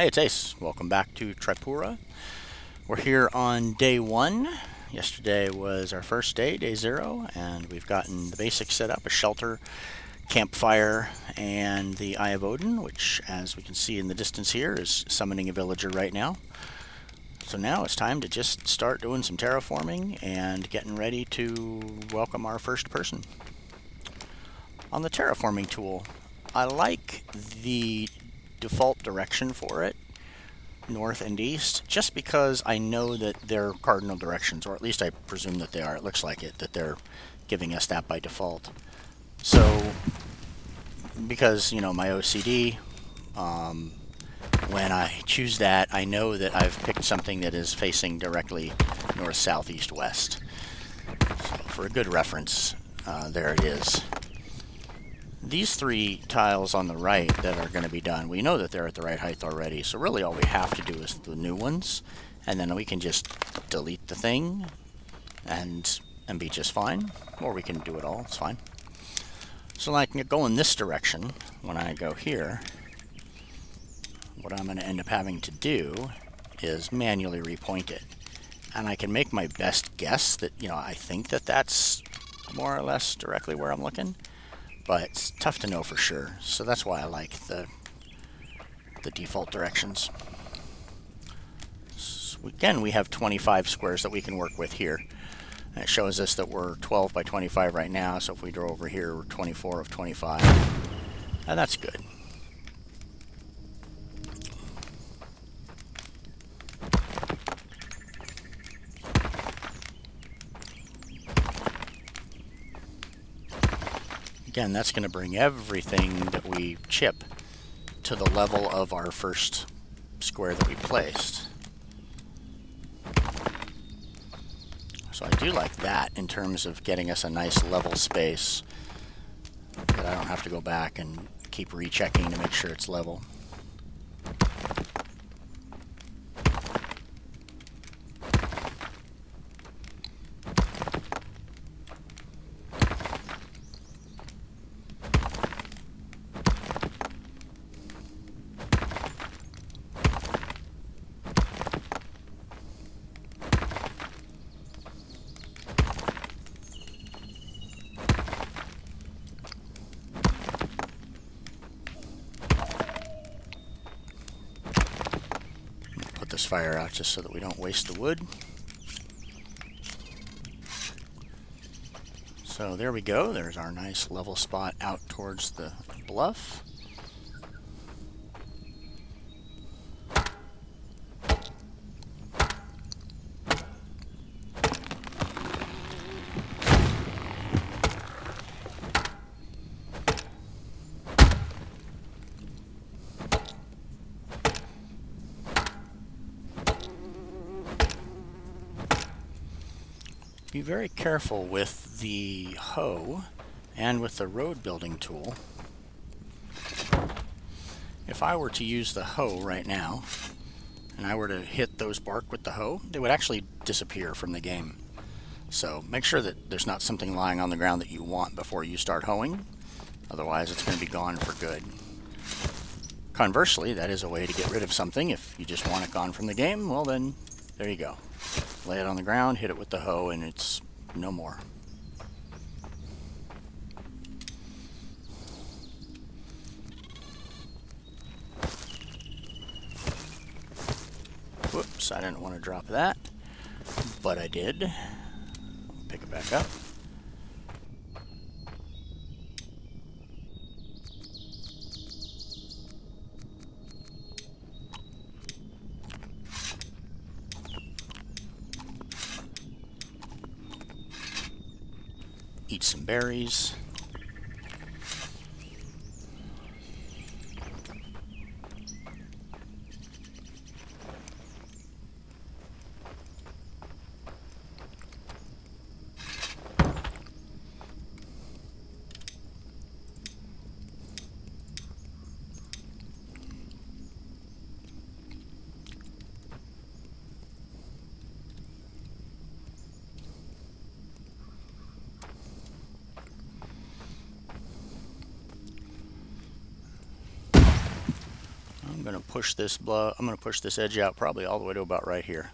Hey, it's Ace. Welcome back to Tripura. We're here on day one. Yesterday was our first day, day zero, and we've gotten the basics set up, a shelter, campfire, and the Eye of Odin, which, as we can see in the distance here, is summoning a villager right now. So now it's time to just start doing some terraforming and getting ready to welcome our first person. On the terraforming tool, I like the default direction for it, north and east, just because I know that they're cardinal directions, or at least I presume that they are. It looks like it, that they're giving us that by default. So, because, you know, my OCD, when I choose that, I know that I've picked something that is facing directly north, south, east, west. So for a good reference, there it is. These three tiles on the right that are going to be done, we know that they're at the right height already, so really all we have to do is the new ones, and then we can just delete the thing and be just fine, or we can do it all, it's fine. So I can go in this direction. When I go here, what I'm going to end up having to do is manually repoint it. And I can make my best guess that, you know, I think that that's more or less directly where I'm looking. But it's tough to know for sure, so that's why I like the default directions. So again, we have 25 squares that we can work with here. And it shows us that we're 12 by 25 right now, so if we draw over here, we're 24 of 25. And that's good. Again, that's going to bring everything that we chip to the level of our first square that we placed. So I do like that in terms of getting us a nice level space that I don't have to go back and keep rechecking to make sure it's level. This fire out just so that we don't waste the wood. So there we go. There's our nice level spot out towards the bluff. Be very careful with the hoe and with the road building tool. If I were to use the hoe right now, and I were to hit those bark with the hoe, they would actually disappear from the game. So make sure that there's not something lying on the ground that you want before you start hoeing. Otherwise, it's going to be gone for good. Conversely, that is a way to get rid of something. If you just want it gone from the game, well then, there you go. Lay it on the ground, hit it with the hoe, and it's no more. Whoops, I didn't want to drop that, but I did. Pick it back up. Eat some berries. I'm going to push this edge out probably all the way to about right here.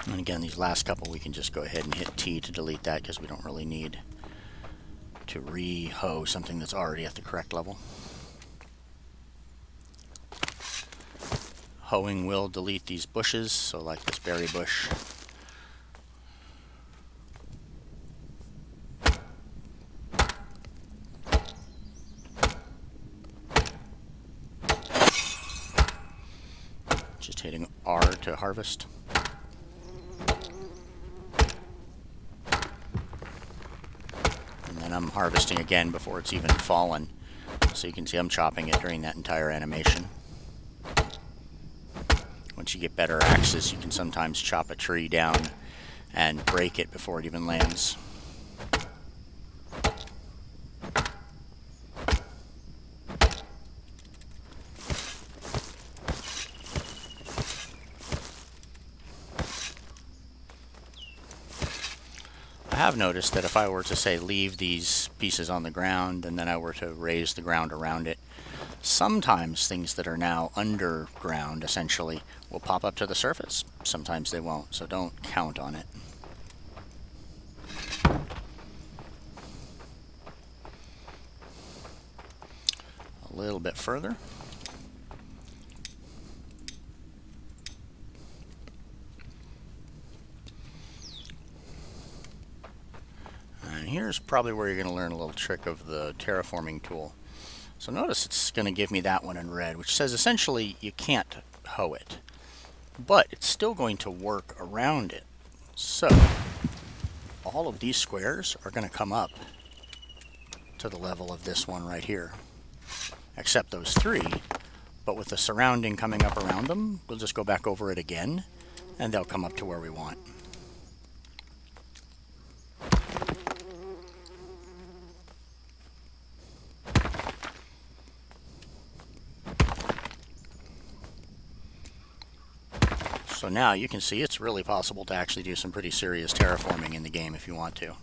And again, these last couple we can just go ahead and hit T to delete that because we don't really need to re-hoe something that's already at the correct level. Hoeing will delete these bushes, so like this berry bush. Just hitting R to harvest. And then I'm harvesting again before it's even fallen. So you can see I'm chopping it during that entire animation. Once you get better axes, you can sometimes chop a tree down and break it before it even lands. I have noticed that if I were to say leave these pieces on the ground and then I were to raise the ground around it, sometimes things that are now underground essentially will pop up to the surface. Sometimes they won't, so don't count on it. A little bit further. And here's probably where you're going to learn a little trick of the terraforming tool. So notice it's going to give me that one in red, which says essentially you can't hoe it, but it's still going to work around it. So all of these squares are going to come up to the level of this one right here, except those three, but with the surrounding coming up around them, we'll just go back over it again, and they'll come up to where we want. So now you can see it's really possible to actually do some pretty serious terraforming in the game if you want to.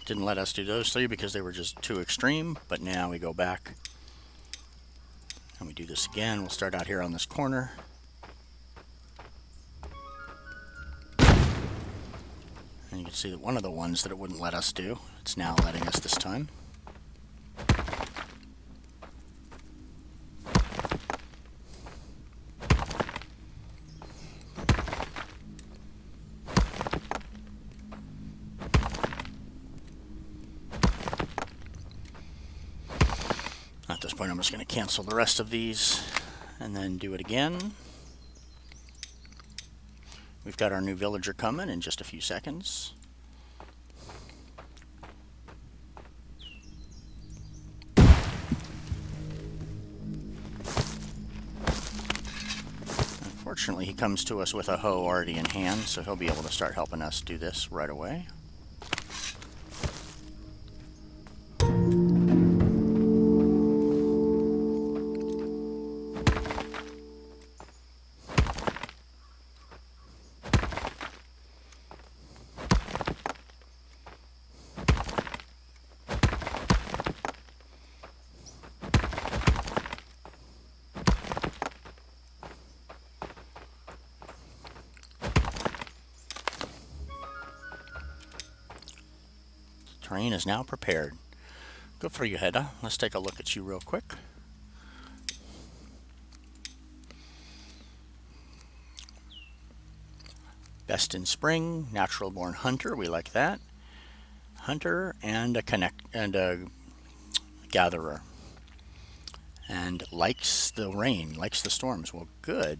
Didn't let us do those three because they were just too extreme, but now we go back and we do this again. We'll start out here on this corner. And you can see that one of the ones that it wouldn't let us do, it's now letting us this time. At this point, I'm just going to cancel the rest of these and then do it again. We've got our new villager coming in just a few seconds. Unfortunately, he comes to us with a hoe already in hand, so he'll be able to start helping us do this right away. Terrain is now prepared. Good for you, Hedda. Let's take a look at you real quick. Best in spring, natural born hunter, we like that. Hunter and a gatherer. And likes the rain, likes the storms. Well, good.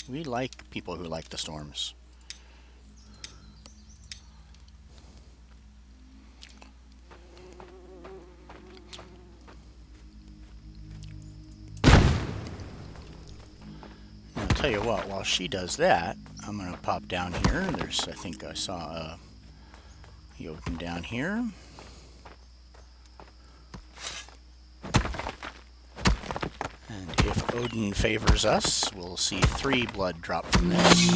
We like people who like the storms. Now, I'll tell you what, while she does that, I'm going to pop down here. There's, I think I saw a Jotun down here. And if Odin favors us, we'll see 3 blood drop from this.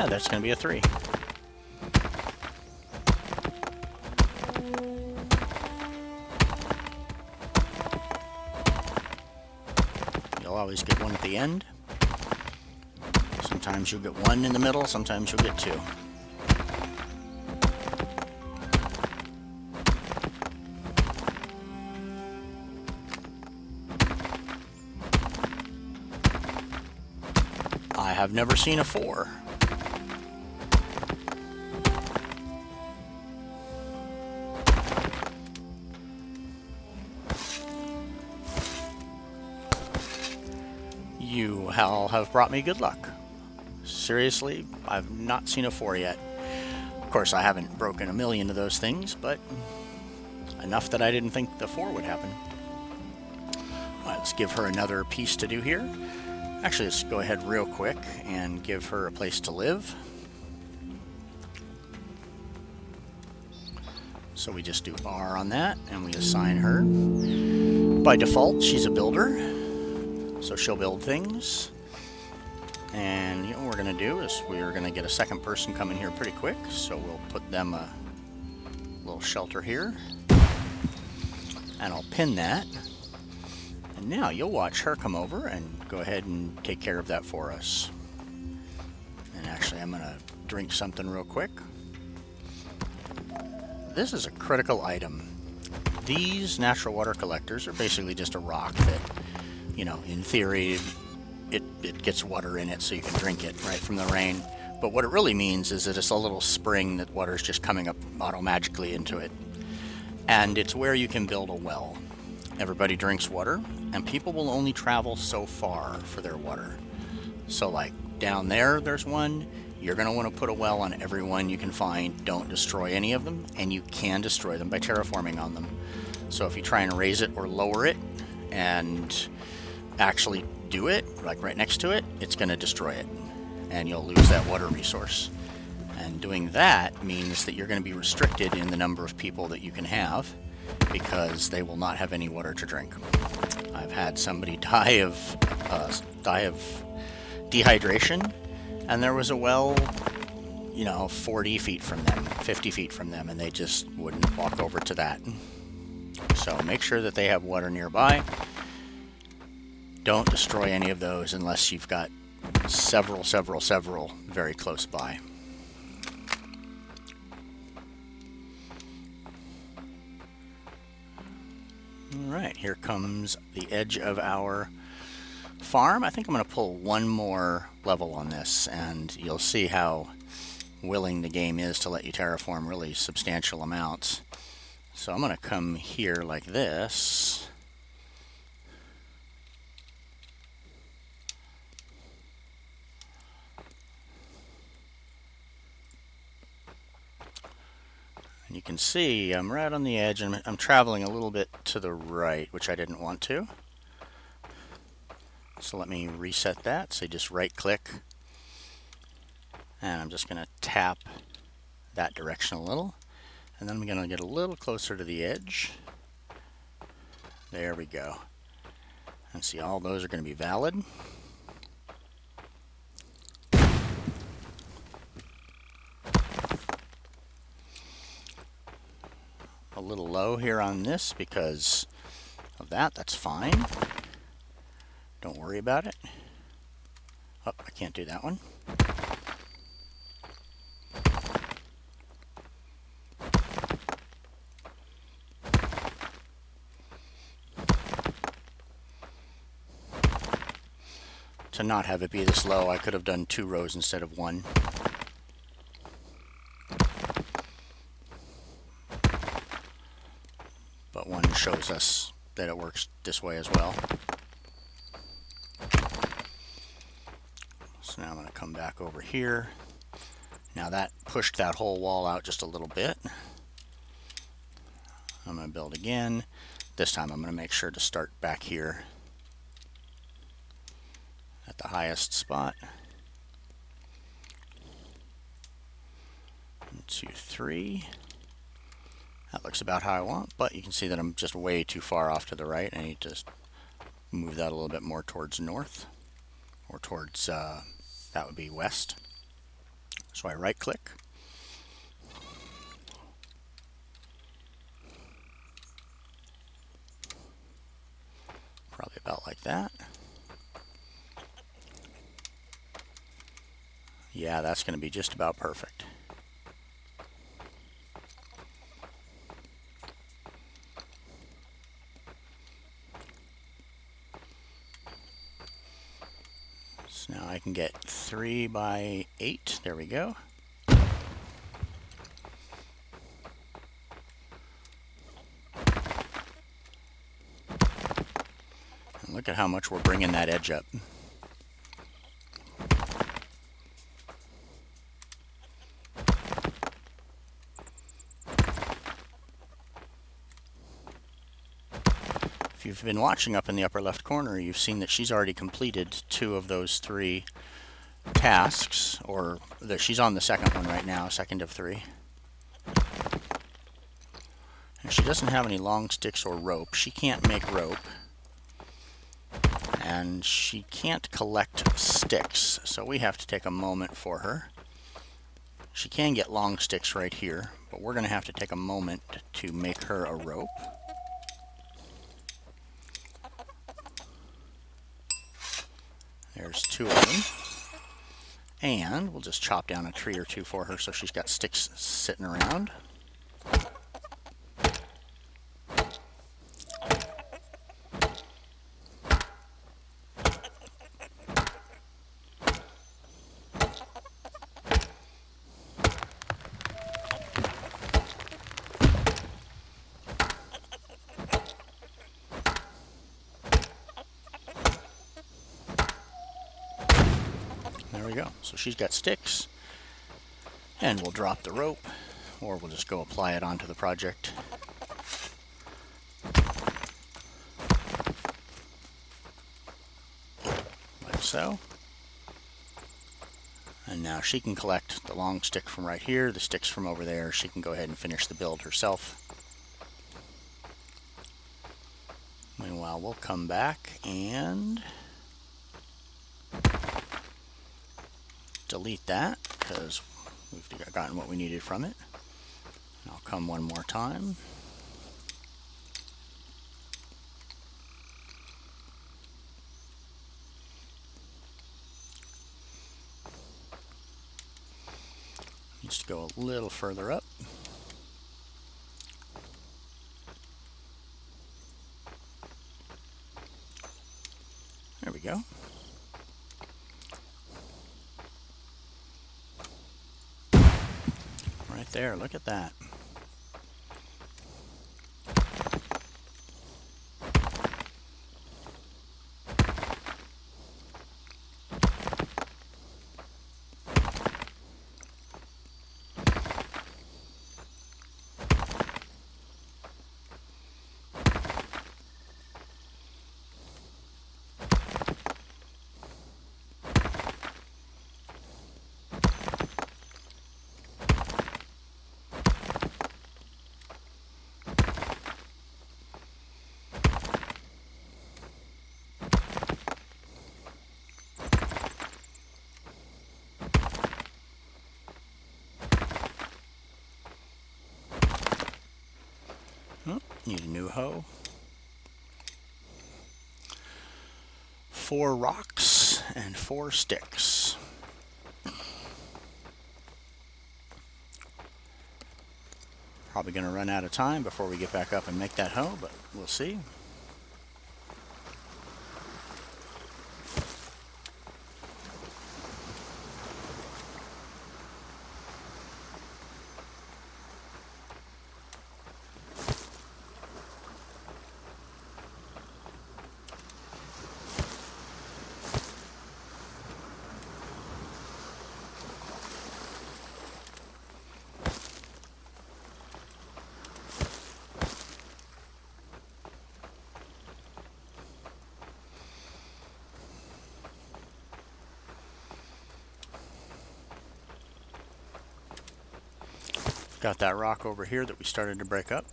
That's going to be a 3. You'll always get 1 at the end. Sometimes you'll get 1 in the middle, sometimes you'll get 2. I have never seen a 4. You all have brought me good luck. Seriously, I've not seen a 4 yet. Of course, I haven't broken a million of those things, but enough that I didn't think the 4 would happen. All right, let's give her another piece to do here. Actually, let's go ahead real quick and give her a place to live. So we just do R on that, and we assign her. By default, she's a builder. So she'll build things, and what we're going to do is we're going to get a second person coming here pretty quick, so we'll put them a little shelter here, and I'll pin that, and now you'll watch her come over and go ahead and take care of that for us. And actually, I'm going to drink something real quick. This is a critical item. These natural water collectors are basically just a rock that, in theory, it gets water in it so you can drink it right from the rain. But what it really means is that it's a little spring that water's just coming up auto-magically into it. And it's where you can build a well. Everybody drinks water, and people will only travel so far for their water. So like down there's one. You're going to want to put a well on every one you can find. Don't destroy any of them, and you can destroy them by terraforming on them. So if you try and raise it or lower it and actually do it, like right next to it, it's going to destroy it, and you'll lose that water resource. And doing that means that you're going to be restricted in the number of people that you can have, because they will not have any water to drink. I've had somebody die of dehydration, and there was a well, 40 feet from them, 50 feet from them, and they just wouldn't walk over to that. So make sure that they have water nearby. Don't destroy any of those unless you've got several very close by. Alright, here comes the edge of our farm. I think I'm going to pull 1 more level on this, and you'll see how willing the game is to let you terraform really substantial amounts. So I'm going to come here like this. You can see I'm right on the edge, and I'm traveling a little bit to the right, which I didn't want to. So let me reset that. So just right click, and I'm just going to tap that direction a little. And then I'm going to get a little closer to the edge. There we go. And see, all those are going to be valid. A little low here on this because of that. That's fine. Don't worry about it. Oh, I can't do that one. To not have it be this low, I could have done 2 rows instead of 1. But 1 shows us that it works this way as well. So now I'm going to come back over here. Now that pushed that whole wall out just a little bit. I'm going to build again. This time I'm going to make sure to start back here at the highest spot. 1, 2, 3. That looks about how I want, but you can see that I'm just way too far off to the right. I need to move that a little bit more towards north, or towards, that would be west. So I right click. Probably about like that. Yeah, that's going to be just about perfect. So now I can get 3 by 8. There we go. And look at how much we're bringing that edge up. If you've been watching up in the upper left corner, you've seen that she's already completed 2 of those 3 tasks, or she's on the second one right now, second of 3. And she doesn't have any long sticks or rope. She can't make rope. And she can't collect sticks, so we have to take a moment for her. She can get long sticks right here, but we're going to have to take a moment to make her a rope. There's 2 of them. And we'll just chop down a tree or 2 for her so she's got sticks sitting around. There we go. So she's got sticks, and we'll drop the rope, or we'll just go apply it onto the project. Like so. And now she can collect the long stick from right here, the sticks from over there. She can go ahead and finish the build herself. Meanwhile, we'll come back and delete that because we've gotten what we needed from it. And I'll come one more time. Needs to go a little further up. There we go. Right there, look at that. Need a new hoe. 4 rocks and 4 sticks. Probably going to run out of time before we get back up and make that hoe, but we'll see. Got that rock over here that we started to break up.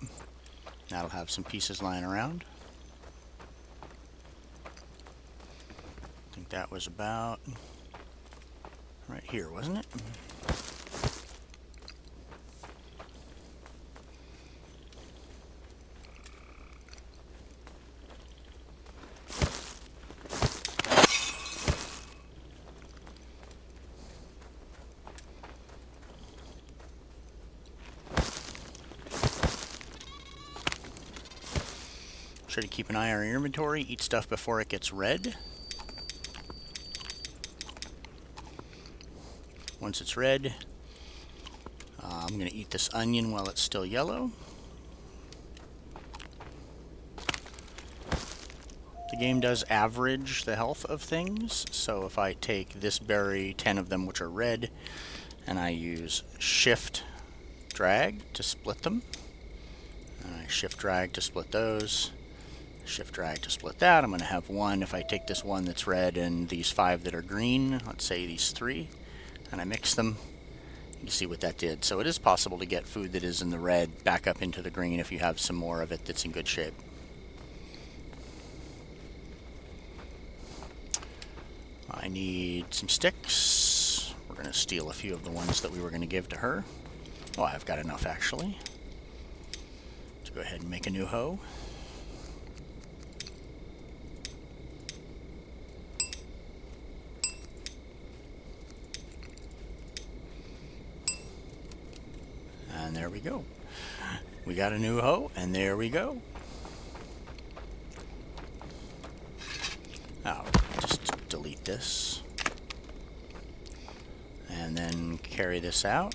That'll have some pieces lying around. I think that was about right here, wasn't it? Try to keep an eye on your inventory, eat stuff before it gets red. Once it's red, I'm going to eat this onion while it's still yellow. The game does average the health of things, so if I take this berry, 10 of them which are red, and I use shift drag to split them, and I shift drag to split those, shift drag to split that, I'm going to have 1. If I take this 1 that's red and these 5 that are green, let's say these 3, and I mix them, you see what that did. So it is possible to get food that is in the red back up into the green if you have some more of it that's in good shape. I need some sticks. We're going to steal a few of the ones that we were going to give to her. Oh, I've got enough actually. Let's go ahead and make a new hoe. And there we go. We got a new hoe, and there we go. I'll just delete this. And then carry this out.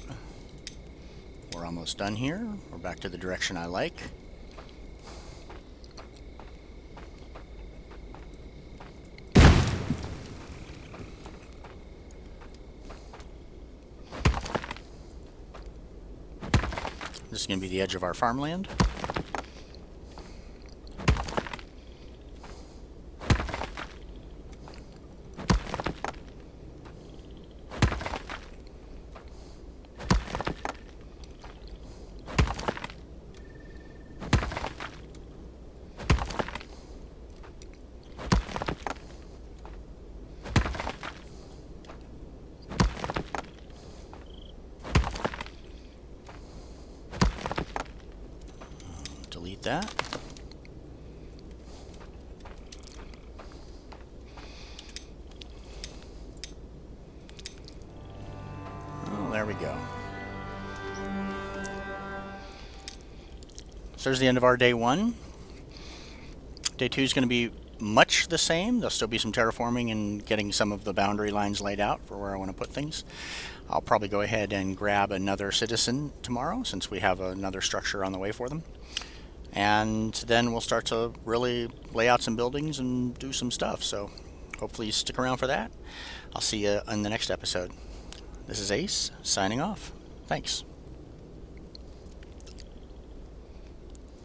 We're almost done here. We're back to the direction I like. This is going to be the edge of our farmland. Delete that. Oh, there we go. So there's the end of our day 1. Day 2 is going to be much the same. There'll still be some terraforming and getting some of the boundary lines laid out for where I want to put things. I'll probably go ahead and grab another citizen tomorrow since we have another structure on the way for them. And then we'll start to really lay out some buildings and do some stuff. So hopefully you stick around for that. I'll see you in the next episode. This is Ace, signing off. Thanks.